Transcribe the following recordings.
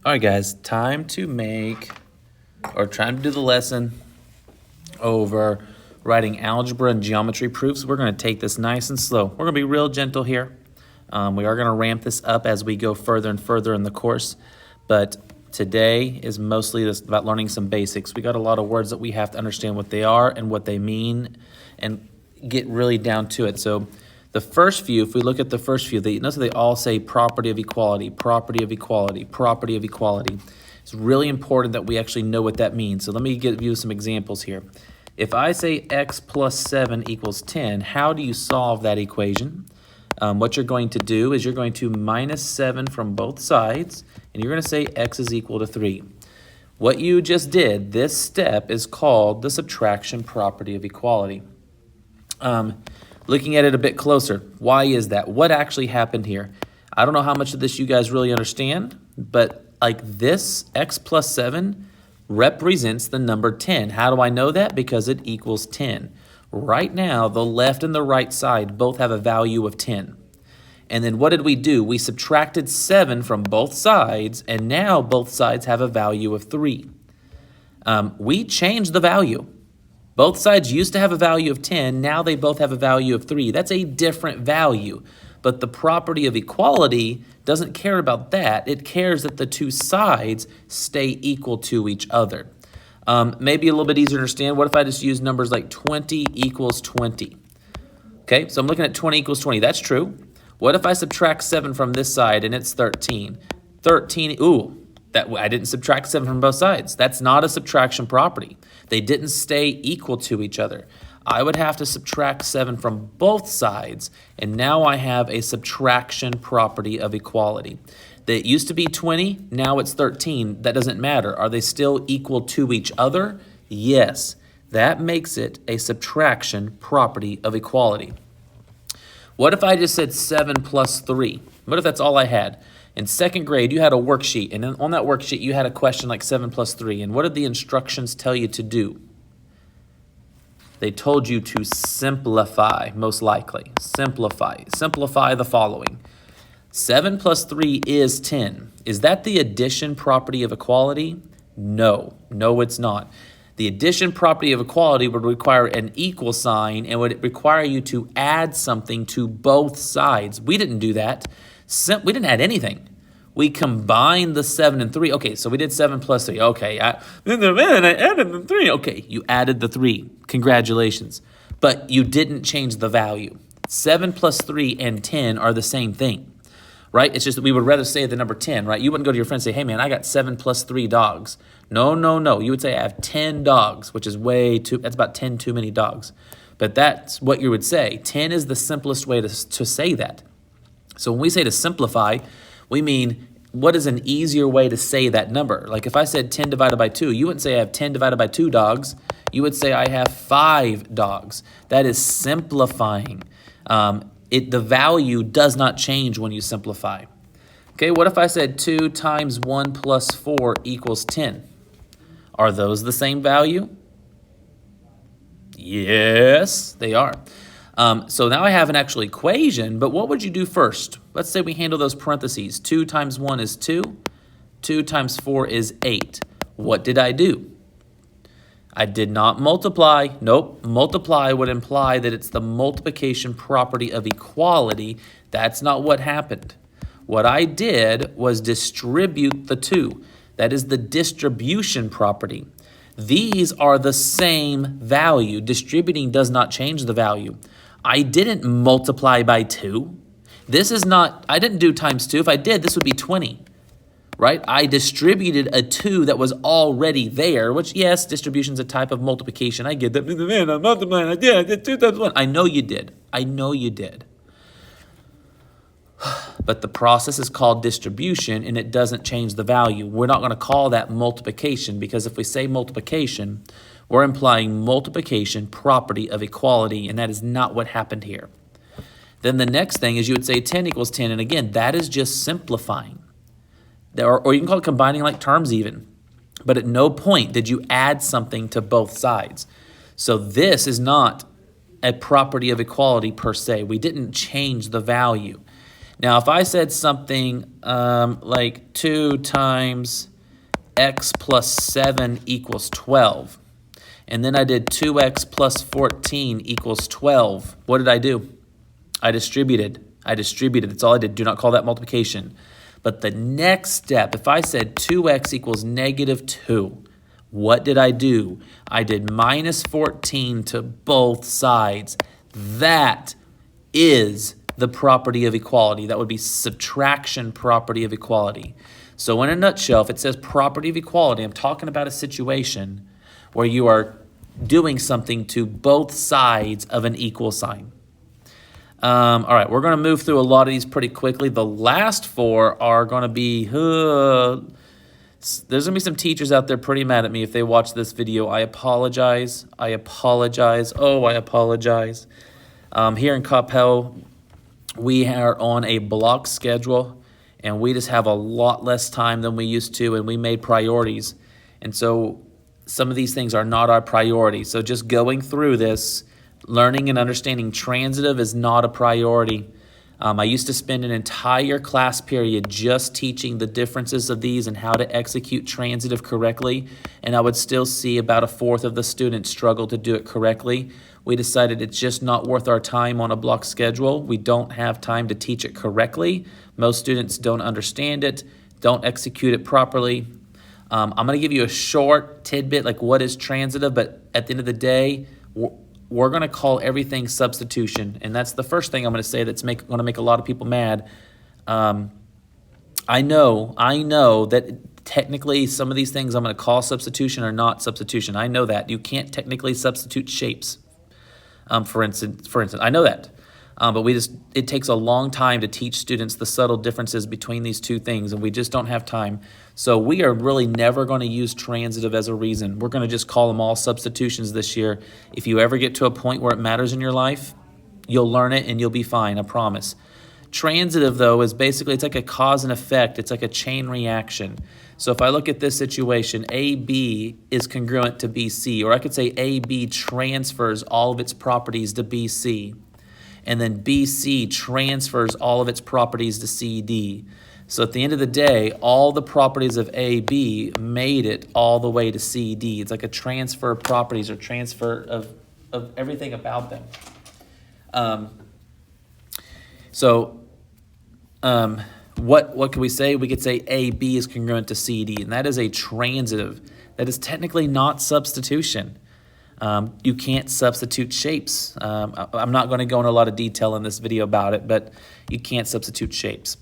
All right, guys, time to time to do the lesson over writing algebra and geometry proofs. We're going to take this nice and slow. We're going to be real gentle here. We are going to ramp this up as we go further and further in the course, but today is mostly just about learning some basics. We got a lot of words that we have to understand what they are and what they mean and get really down to it. So the first few, if we look at the first few, notice they all say property of equality, property of equality, property of equality. It's really important that we actually know what that means. So let me give you some examples here. If I say x plus 7 equals 10, how do you solve that equation? What you're going to do is you're going to minus 7 from both sides, and you're going to say x is equal to 3. What you just did, this step is called the subtraction property of equality. Looking at it a bit closer, why is that? What actually happened here? I don't know how much of this you guys really understand, but like this x plus 7 represents the number 10. How do I know that? Because it equals 10. Right now, the left and the right side both have a value of 10. And then what did we do? We subtracted 7 from both sides, and now both sides have a value of 3. We changed the value. Both sides used to have a value of 10, now they both have a value of 3. That's a different value. But the property of equality doesn't care about that. It cares that the two sides stay equal to each other. Maybe a little bit easier to understand. What if I just use numbers like 20 equals 20? Okay, so I'm looking at 20 equals 20. That's true. What if I subtract 7 from this side and it's 13? 13, I didn't subtract 7 from both sides. That's not a subtraction property. They didn't stay equal to each other. I would have to subtract 7 from both sides, and now I have a subtraction property of equality. That used to be 20, now it's 13. That doesn't matter. Are they still equal to each other? Yes. That makes it a subtraction property of equality. What if I just said 7 plus 3? What if that's all I had? In second grade, you had a worksheet, and on that worksheet, you had a question like 7 plus 3. And what did the instructions tell you to do? They told you to simplify, most likely. Simplify. Simplify the following. 7 plus 3 is 10. Is that the addition property of equality? No. No, it's not. The addition property of equality would require an equal sign and would require you to add something to both sides. We didn't do that. We didn't add anything. We combined the 7 and 3. Okay, so we did 7 plus 3. Okay, I added the 3. Okay, you added the 3. Congratulations. But you didn't change the value. 7 plus 3 and 10 are the same thing, right? It's just that we would rather say the number 10, right? You wouldn't go to your friend and say, hey, man, I got 7 plus 3 dogs. No, no, no. You would say I have 10 dogs, which is that's about 10 too many dogs. But that's what you would say. 10 is the simplest way to say that. So when we say to simplify, we mean what is an easier way to say that number? Like if I said 10 divided by 2, you wouldn't say I have 10 divided by 2 dogs. You would say I have 5 dogs. That is simplifying. The value does not change when you simplify. Okay, what if I said 2 times 1 plus 4 equals 10? Are those the same value? Yes, they are. So now I have an actual equation, but what would you do first? Let's say we handle those parentheses. 2 times 1 is 2. 2 times 4 is 8. What did I do? I did not multiply. Nope. Multiply would imply that it's the multiplication property of equality. That's not what happened. What I did was distribute the 2. That is the distribution property. These are the same value. Distributing does not change the value. I didn't multiply by 2. I didn't do times 2. If I did, this would be 20, right? I distributed a 2 that was already there, which, yes, distribution is a type of multiplication. I get that. Man, I'm multiplying. I did 2 times 1. I know you did. I know you did. But the process is called distribution, and it doesn't change the value. We're not going to call that multiplication, because if we say multiplication, we're implying multiplication property of equality, and that is not what happened here. Then the next thing is you would say 10 equals 10, and again, that is just simplifying. Or you can call it combining like terms even. But at no point did you add something to both sides. So this is not a property of equality per se. We didn't change the value. Now, if I said something like 2 times x plus 7 equals 12, and then I did 2x plus 14 equals 12, what did I do? I distributed. That's all I did. Do not call that multiplication. But the next step, if I said 2x equals negative 2, what did I do? I did minus 14 to both sides. That is the property of equality. That would be subtraction property of equality. So in a nutshell, if it says property of equality, I'm talking about a situation where you are doing something to both sides of an equal sign. All right, we're going to move through a lot of these pretty quickly. The last 4 are going to be, there's going to be some teachers out there pretty mad at me if they watch this video. I apologize. Oh, I apologize. Here in Coppell, we are on a block schedule, and we just have a lot less time than we used to, and we made priorities. And so some of these things are not our priority. So just going through this, learning and understanding transitive is not a priority. I used to spend an entire class period just teaching the differences of these and how to execute transitive correctly, and I would still see about 1/4 of the students struggle to do it correctly. We decided it's just not worth our time on a block schedule. We don't have time to teach it correctly. Most students don't understand it, don't execute it properly. I'm going to give you a short tidbit like what is transitive, but at the end of the day, we're going to call everything substitution, and that's the first thing I'm going to say that's going to make a lot of people mad. I know that technically some of these things I'm going to call substitution are not substitution. I know that. You can't technically substitute shapes, for instance. I know that. But it takes a long time to teach students the subtle differences between these two things, and we just don't have time. So we are really never going to use transitive as a reason. We're going to just call them all substitutions this year. If you ever get to a point where it matters in your life, you'll learn it and you'll be fine, I promise. Transitive, though, is basically, it's like a cause and effect. It's like a chain reaction. So if I look at this situation, AB is congruent to BC, or I could say AB transfers all of its properties to BC. And then BC transfers all of its properties to CD. So at the end of the day, all the properties of AB made it all the way to CD. It's like a transfer of properties or transfer of everything about them. What can we say? We could say AB is congruent to CD, and that is a transitive. That is technically not substitution. You can't substitute shapes. I'm not going to go into a lot of detail in this video about it, but you can't substitute shapes.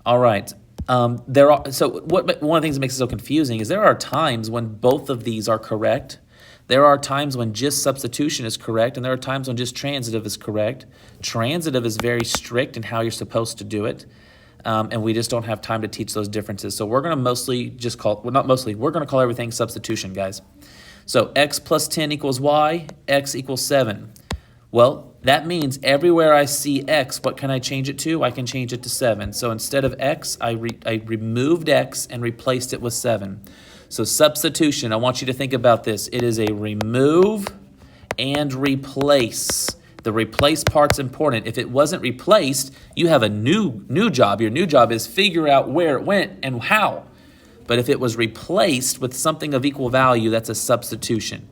All right. One of the things that makes it so confusing is there are times when both of these are correct. There are times when just substitution is correct, and there are times when just transitive is correct. Transitive is very strict in how you're supposed to do it, and we just don't have time to teach those differences. So we're going to we're going to call everything substitution, guys. So x plus 10 equals y, x equals 7. Well, that means everywhere I see x, what can I change it to? I can change it to 7. So instead of x, I removed x and replaced it with 7. So substitution, I want you to think about this. It is a remove and replace. The replace part's important. If it wasn't replaced, you have a new job. Your new job is figure out where it went and how. But if it was replaced with something of equal value, that's a substitution.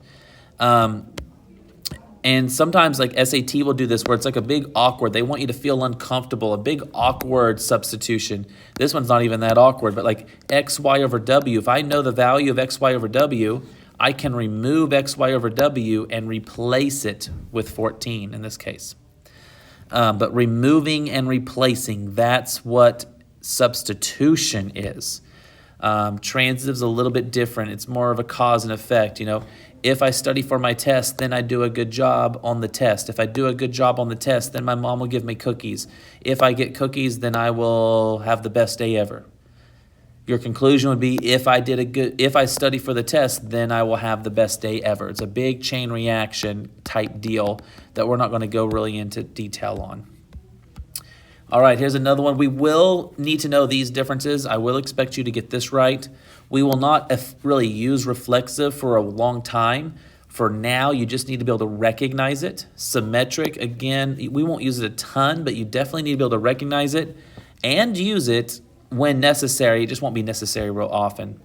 And sometimes like SAT will do this where it's like a big awkward. They want you to feel uncomfortable, a big awkward substitution. This one's not even that awkward, but like xy over w. If I know the value of xy over w, I can remove xy over w and replace it with 14 in this case. But removing and replacing, that's what substitution is. Transitive's a little bit different. It's more of a cause and effect. If I study for my test, then I do a good job on the test. If I do a good job on the test, then my mom will give me cookies. If I get cookies, then I will have the best day ever. Your conclusion would be if I study for the test, then I will have the best day ever. It's a big chain reaction type deal that we're not going to go really into detail on. All right, here's another one. We will need to know these differences. I will expect you to get this right. We will not really use reflexive for a long time. For now, you just need to be able to recognize it. Symmetric, again, we won't use it a ton, but you definitely need to be able to recognize it. and use it when necessary. It just won't be necessary real often.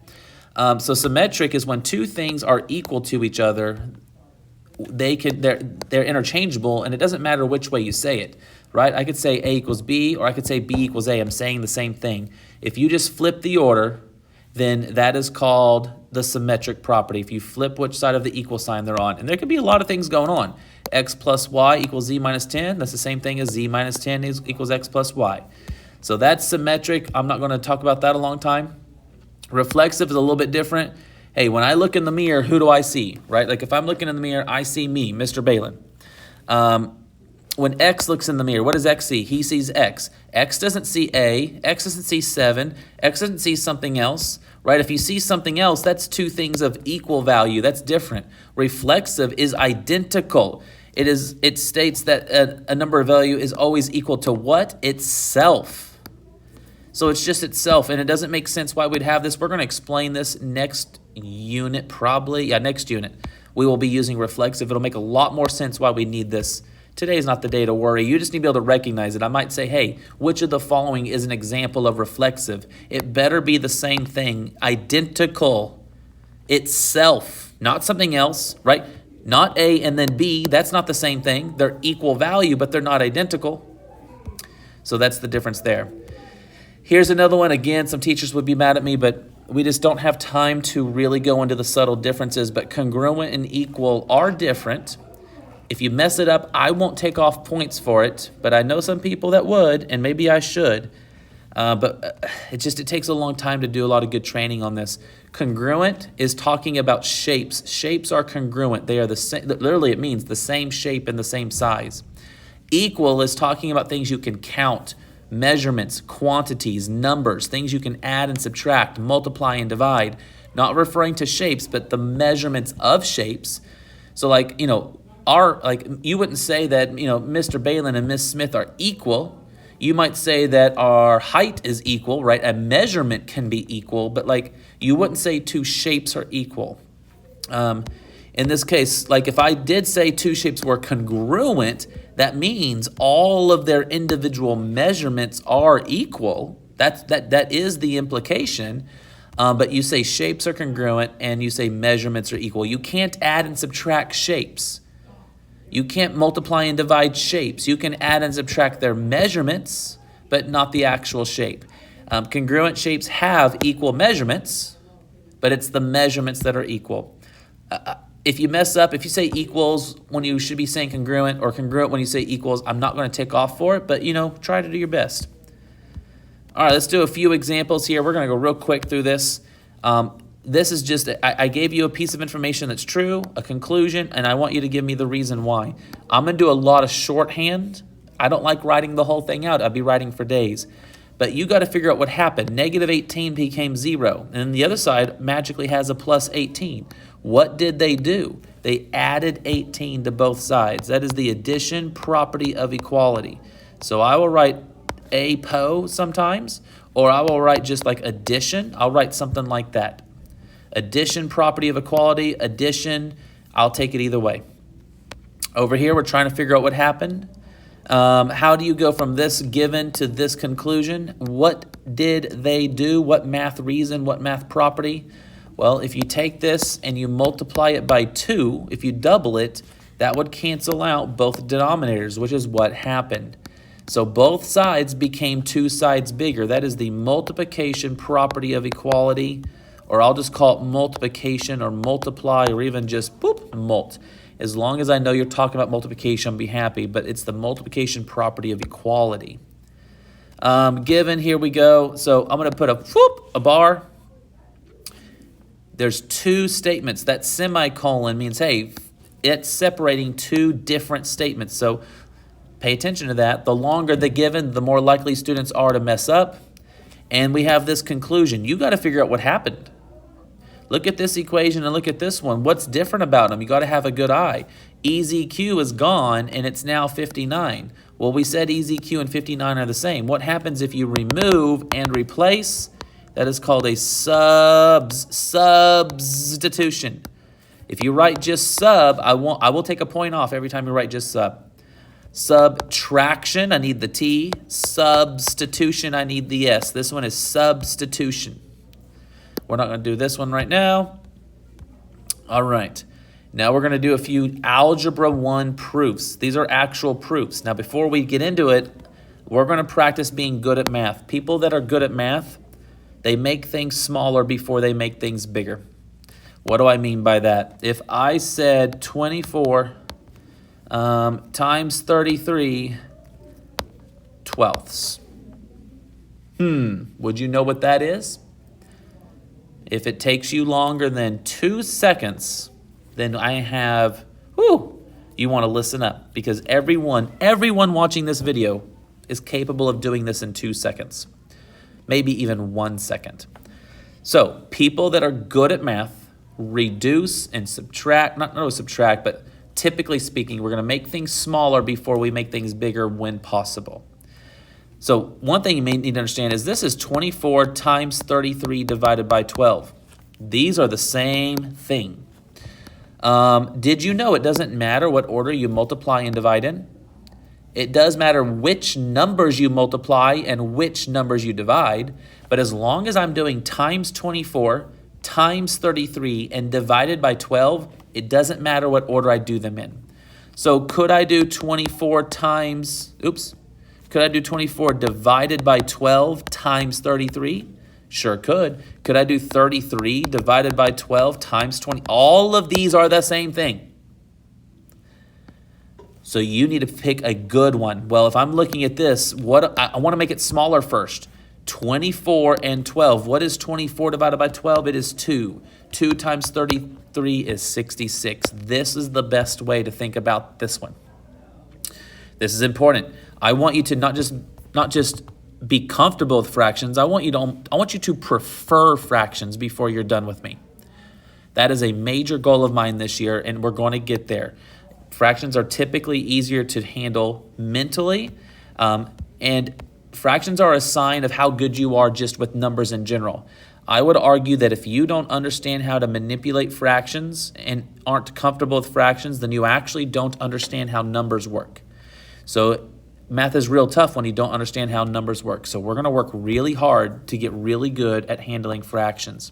So symmetric is when two things are equal to each other. They're interchangeable, and it doesn't matter which way you say it, right? I could say A equals B, or I could say B equals A. I'm saying the same thing. If you just flip the order, then that is called the symmetric property. If you flip which side of the equal sign they're on. And there could be a lot of things going on. X plus Y equals Z minus 10. That's the same thing as Z minus 10 equals X plus Y. So that's symmetric. I'm not going to talk about that a long time. Reflexive is a little bit different. Hey, when I look in the mirror, who do I see, right? Like if I'm looking in the mirror, I see me, Mr. Balin. When X looks in the mirror, what does X see? He sees X. X doesn't see A. X doesn't see 7. X doesn't see something else, right? If you see something else, that's two things of equal value. That's different. Reflexive is identical. It states that a number of value is always equal to what? Itself. So it's just itself, and it doesn't make sense why we'd have this. We're going to explain this next unit probably. Yeah, next unit. We will be using reflexive. It'll make a lot more sense why we need this. Today is not the day to worry. You just need to be able to recognize it. I might say, hey, which of the following is an example of reflexive? It better be the same thing, identical, itself, not something else, right? Not A and then B. That's not the same thing. They're equal value, but they're not identical. So that's the difference there. Here's another one. Again, some teachers would be mad at me, but we just don't have time to really go into the subtle differences. But congruent and equal are different. If you mess it up, I won't take off points for it, but I know some people that would, and maybe I should. But it takes a long time to do a lot of good training on this. Congruent is talking about shapes. Shapes are congruent. They are the same. Literally, it means the same shape and the same size. Equal is talking about things you can count, measurements, quantities, numbers, things you can add and subtract, multiply and divide. Not referring to shapes, but the measurements of shapes. So like, you wouldn't say that, Mr. Balin and Miss Smith are equal. You might say that our height is equal, right? A measurement can be equal, but you wouldn't say two shapes are equal. In this case, if I did say two shapes were congruent, that means all of their individual measurements are equal. That is the implication. But you say shapes are congruent and you say measurements are equal. You can't add and subtract shapes. You can't multiply and divide shapes. You can add and subtract their measurements, but not the actual shape. Congruent shapes have equal measurements, but it's the measurements that are equal. If you mess up, if you say equals when you should be saying congruent, or congruent when you say equals, I'm not going to tick off for it, but try to do your best. All right, let's do a few examples here. We're going to go real quick through this. This is just, I gave you a piece of information that's true, a conclusion, and I want you to give me the reason why. I'm going to do a lot of shorthand. I don't like writing the whole thing out. I'd be writing for days. But you got to figure out what happened. Negative 18 became 0. And the other side magically has a plus 18. What did they do? They added 18 to both sides. That is the addition property of equality. So I will write APO sometimes, or I will write just like addition. I'll write something like that. Addition, property of equality, addition, I'll take it either way. Over here, we're trying to figure out what happened. How do you go from this given to this conclusion? What did they do? What math reason? What math property? Well, if you take this and you multiply it by 2, if you double it, that would cancel out both denominators, which is what happened. So both sides became two sides bigger. That is the multiplication property of equality. Or I'll just call it multiplication or multiply, or even just mult. As long as I know you're talking about multiplication, I'll be happy, but it's the multiplication property of equality. Given, here we go. So I'm going to put a bar. There's two statements. That semicolon means, hey, it's separating two different statements. So pay attention to that. The longer the given, the more likely students are to mess up. And we have this conclusion. You got to figure out what happened. Look at this equation and look at this one. What's different about them? You got to have a good eye. EZQ is gone and it's now 59. Well, we said EZQ and 59 are the same. What happens if you remove and replace? That is called a substitution. If you write just sub, I will take a point off every time you write just sub. Subtraction, I need the T. Substitution, I need the S. This one is substitution. We're not going to do this one right now. All right. Now we're going to do a few Algebra 1 proofs. These are actual proofs. Now before we get into it, we're going to practice being good at math. People that are good at math, they make things smaller before they make things bigger. What do I mean by that? If I said 24 times 33 twelfths. Would you know what that is? If it takes you longer than 2 seconds, then I have, you want to listen up, because everyone watching this video is capable of doing this in 2 seconds, maybe even 1 second. So people that are good at math reduce and subtract, not really subtract, but typically speaking, we're going to make things smaller before we make things bigger when possible. So one thing you may need to understand is this is 24 times 33 divided by 12. These are the same thing. Did you know it doesn't matter what order you multiply and divide in? It does matter which numbers you multiply and which numbers you divide, but as long as I'm doing times 24, times 33, and divided by 12, it doesn't matter what order I do them in. So could I do 24 divided by 12 times 33? Sure could. Could I do 33 divided by 12 times 20? All of these are the same thing. So you need to pick a good one. Well, if I'm looking at this, I want to make it smaller first. 24 and 12. What is 24 divided by 12? It is 2. 2 times 33 is 66. This is the best way to think about this one. This is important. I want you to not just be comfortable with fractions. I want you to prefer fractions before you're done with me. That is a major goal of mine this year, and we're going to get there. Fractions are typically easier to handle mentally, and fractions are a sign of how good you are just with numbers in general. I would argue that if you don't understand how to manipulate fractions and aren't comfortable with fractions, then you actually don't understand how numbers work. So math is real tough when you don't understand how numbers work. So we're going to work really hard to get really good at handling fractions.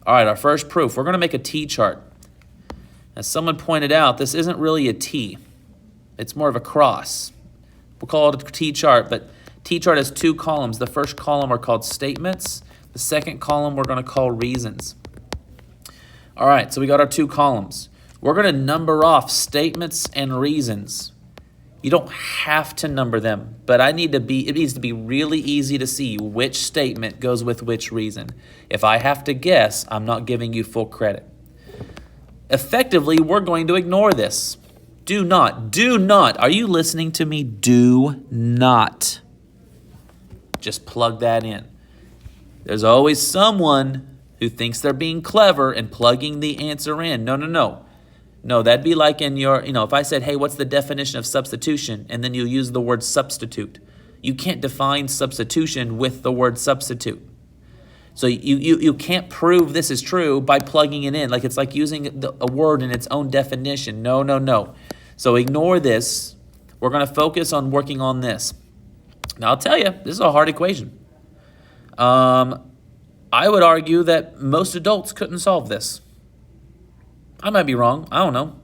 All right, our first proof, we're going to make a T-chart. As someone pointed out, this isn't really a T. It's more of a cross. We'll call it a T-chart, but T-chart has 2 columns. The first column are called statements. The second column we're going to call reasons. All right, so we got our 2 columns. We're going to number off statements and reasons. You don't have to number them, but it needs to be really easy to see which statement goes with which reason. If I have to guess, I'm not giving you full credit. Effectively, we're going to ignore this. Do not, are you listening to me? Do not. Just plug that in. There's always someone who thinks they're being clever and plugging the answer in. No. No, that'd be like in your, if I said, hey, what's the definition of substitution? And then you use the word substitute. You can't define substitution with the word substitute. So you can't prove this is true by plugging it in. It's like using a word in its own definition. No. So ignore this. We're going to focus on working on this. Now, I'll tell you, this is a hard equation. I would argue that most adults couldn't solve this. I might be wrong. I don't know.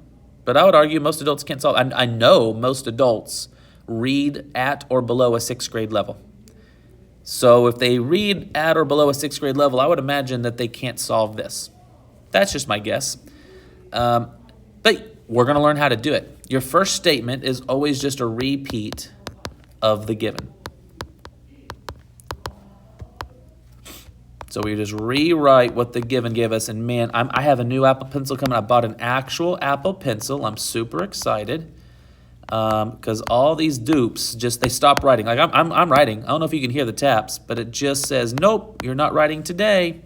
But I would argue most adults can't solve it. I know most adults read at or below a 6th grade level. So if they read at or below a 6th grade level, I would imagine that they can't solve this. That's just my guess. But we're going to learn how to do it. Your first statement is always just a repeat of the given. So we just rewrite what the given gave us. And man, I have a new Apple Pencil coming. I bought an actual Apple Pencil. I'm super excited because all these dupes they stop writing. I'm writing. I don't know if you can hear the taps, but it just says, nope, you're not writing today.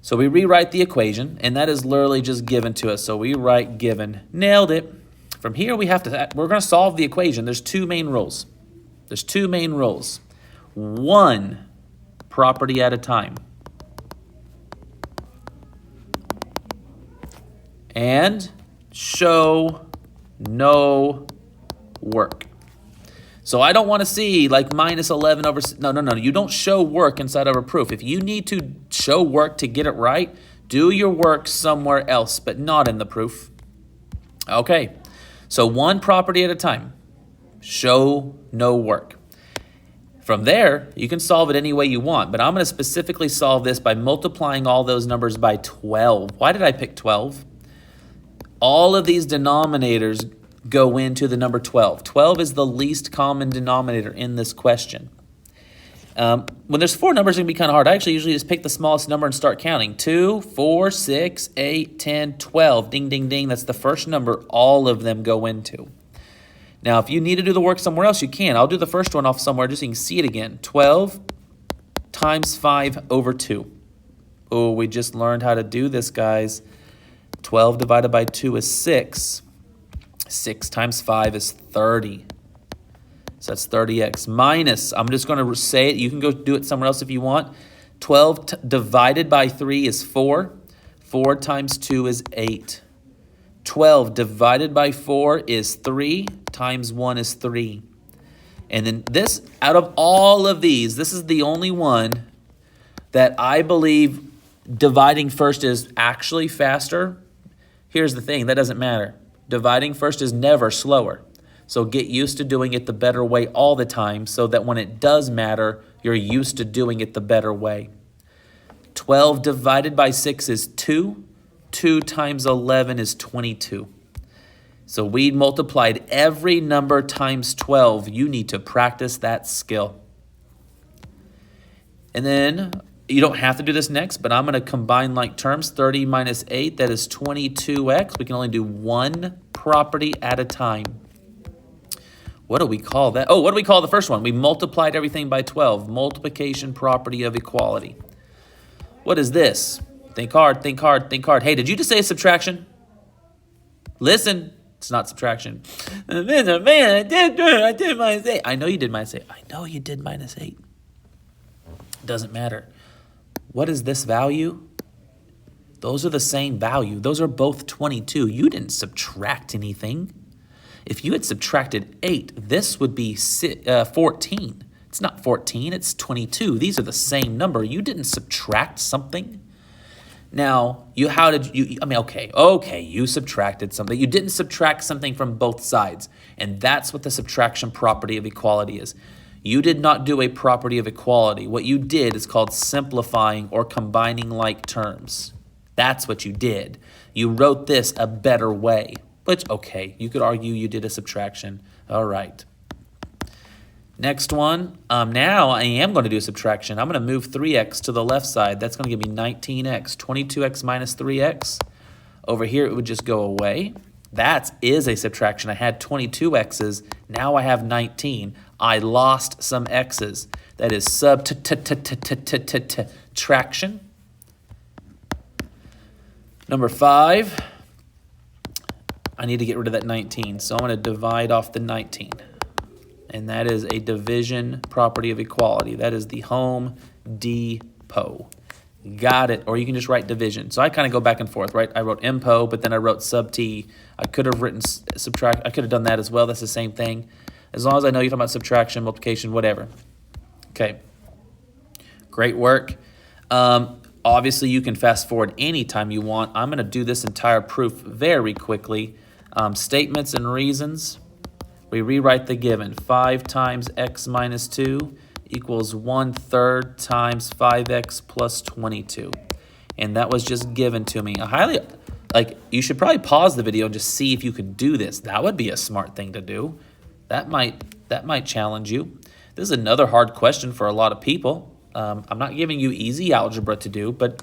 So we rewrite the equation, and that is literally just given to us. So we write given. Nailed it. From here, we're going to solve the equation. There's 2 main rules. One property at a time. And show no work. So I don't want to see like minus 11 over, no. You don't show work inside of a proof. If you need to show work to get it right, do your work somewhere else, but not in the proof. Okay, so one property at a time. Show no work. From there, you can solve it any way you want, but I'm going to specifically solve this by multiplying all those numbers by 12. Why did I pick 12? All of these denominators go into the number 12. 12 is the least common denominator in this question. When there's four numbers, it's going to be kind of hard. I actually usually just pick the smallest number and start counting. 2, 4, 6, 8, 10, 12. Ding, ding, ding. That's the first number all of them go into. Now, if you need to do the work somewhere else, you can. I'll do the first one off somewhere just so you can see it again. 12 times 5 over 2. Oh, we just learned how to do this, guys. 12 divided by 2 is 6. 6 times 5 is 30. So that's 30x minus, I'm just going to say it. You can go do it somewhere else if you want. 12 divided by 3 is 4. 4 times 2 is 8. 12 divided by 4 is 3. Times 1 is 3. And then this, out of all of these, this is the only one that I believe dividing first is actually faster. Here's the thing, that doesn't matter. Dividing first is never slower. So get used to doing it the better way all the time so that when it does matter, you're used to doing it the better way. 12 divided by 6 is 2. 2 times 11 is 22. So we multiplied every number times 12. You need to practice that skill. And then you don't have to do this next, but I'm going to combine like terms. 30 minus 8, that is 22x. We can only do one property at a time. What do we call that? Oh, what do we call the first one? We multiplied everything by 12. Multiplication property of equality. What is this? Think hard, think hard, think hard. Hey, did you just say subtraction? Listen, it's not subtraction. Man, I did minus 8. I know you did minus 8. I know you did minus 8. Doesn't matter. What is this value? Those are the same value. Those are both 22. You didn't subtract anything. If you had subtracted 8, this would be 14. It's not 14, it's 22. These are the same number. You didn't subtract something. Now, you subtracted something. You didn't subtract something from both sides. And that's what the subtraction property of equality is. You did not do a property of equality. What you did is called simplifying or combining like terms. That's what you did. You wrote this a better way. Which, okay, you could argue you did a subtraction. All right. Next one, now I am going to do a subtraction. I'm going to move 3x to the left side. That's going to give me 19x. 22x minus 3x. Over here, it would just go away. That is a subtraction. I had 22x's. Now I have 19. I lost some x's. That is subtraction. Number 5. I need to get rid of that 19, so I'm going to divide off the 19. And that is a division property of equality. That is the Home Depot. Got it. Or you can just write division. So I kind of go back and forth, right? I wrote impo, but then I wrote sub t. I could have written subtract. I could have done that as well. That's the same thing. As long as I know you're talking about subtraction, multiplication, whatever. Okay. Great work. Obviously, you can fast forward anytime you want. I'm going to do this entire proof very quickly. Statements and reasons. We rewrite the given. 5 times x minus 2 equals 1/3 times 5x plus 22. And that was just given to me. You should probably pause the video and just see if you can do this. That would be a smart thing to do. That might challenge you. This is another hard question for a lot of people. I'm not giving you easy algebra to do, but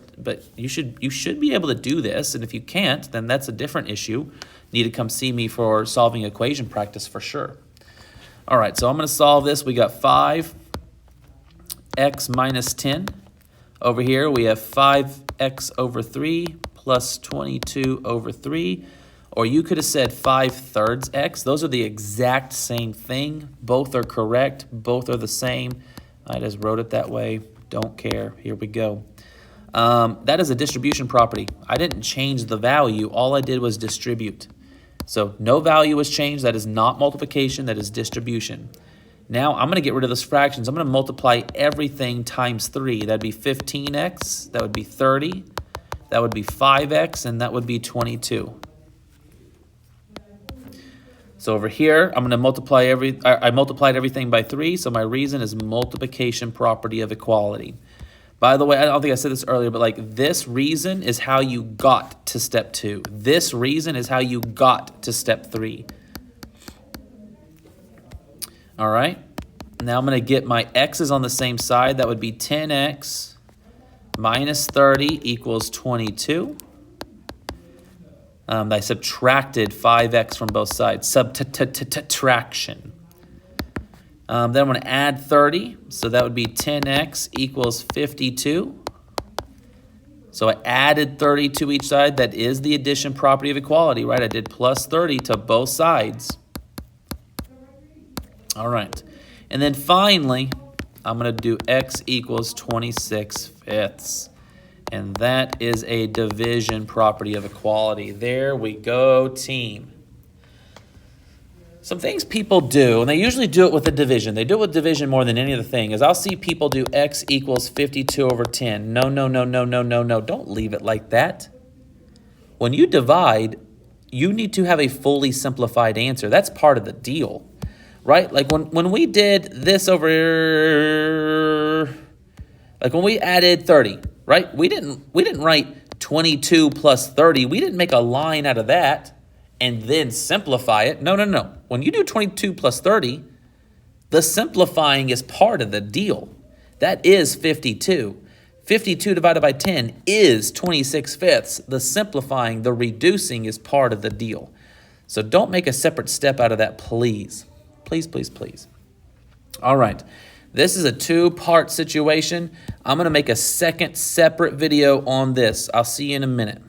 you should be able to do this. And if you can't, then that's a different issue. You need to come see me for solving equation practice for sure. All right, so I'm going to solve this. We got 5x minus 10. Over here, we have 5x over 3 plus 22 over 3. Or you could have said 5/3 x. Those are the exact same thing. Both are correct. Both are the same. I just wrote it that way. Don't care. Here we go. That is a distribution property. I didn't change the value. All I did was distribute. So no value has changed. That is not multiplication. That is distribution. Now I'm going to get rid of those fractions. I'm going to multiply everything times 3. That would be 15x. That would be 30. That would be 5x. And that would be 22. So over here, I'm going to multiply I multiplied everything by 3, so my reason is multiplication property of equality. By the way, I don't think I said this earlier, but like this reason is how you got to step 2. This reason is how you got to step 3. All right. Now I'm going to get my x's on the same side. That would be 10x minus 30 equals 22. I subtracted 5x from both sides. Subtraction. Then I'm going to add 30. So that would be 10x equals 52. So I added 30 to each side. That is the addition property of equality, right? I did plus 30 to both sides. All right. And then finally, I'm going to do x equals 26/5. And that is a division property of equality. There we go, team. Some things people do, and they usually do it with a division. They do it with division more than any other thing, is I'll see people do x equals 52 over 10. No, no, no, no, no, no, no. Don't leave it like that. When you divide, you need to have a fully simplified answer. That's part of the deal, right? Like when we did this over, like when we added 30, right? We didn't write 22 plus 30. We didn't make a line out of that and then simplify it. No, no, no. When you do 22 plus 30, the simplifying is part of the deal. That is 52. 52 divided by 10 is 26/5. The simplifying, the reducing is part of the deal. So don't make a separate step out of that, please. Please, please, please. All right. This is a 2-part situation. I'm going to make a second separate video on this. I'll see you in a minute.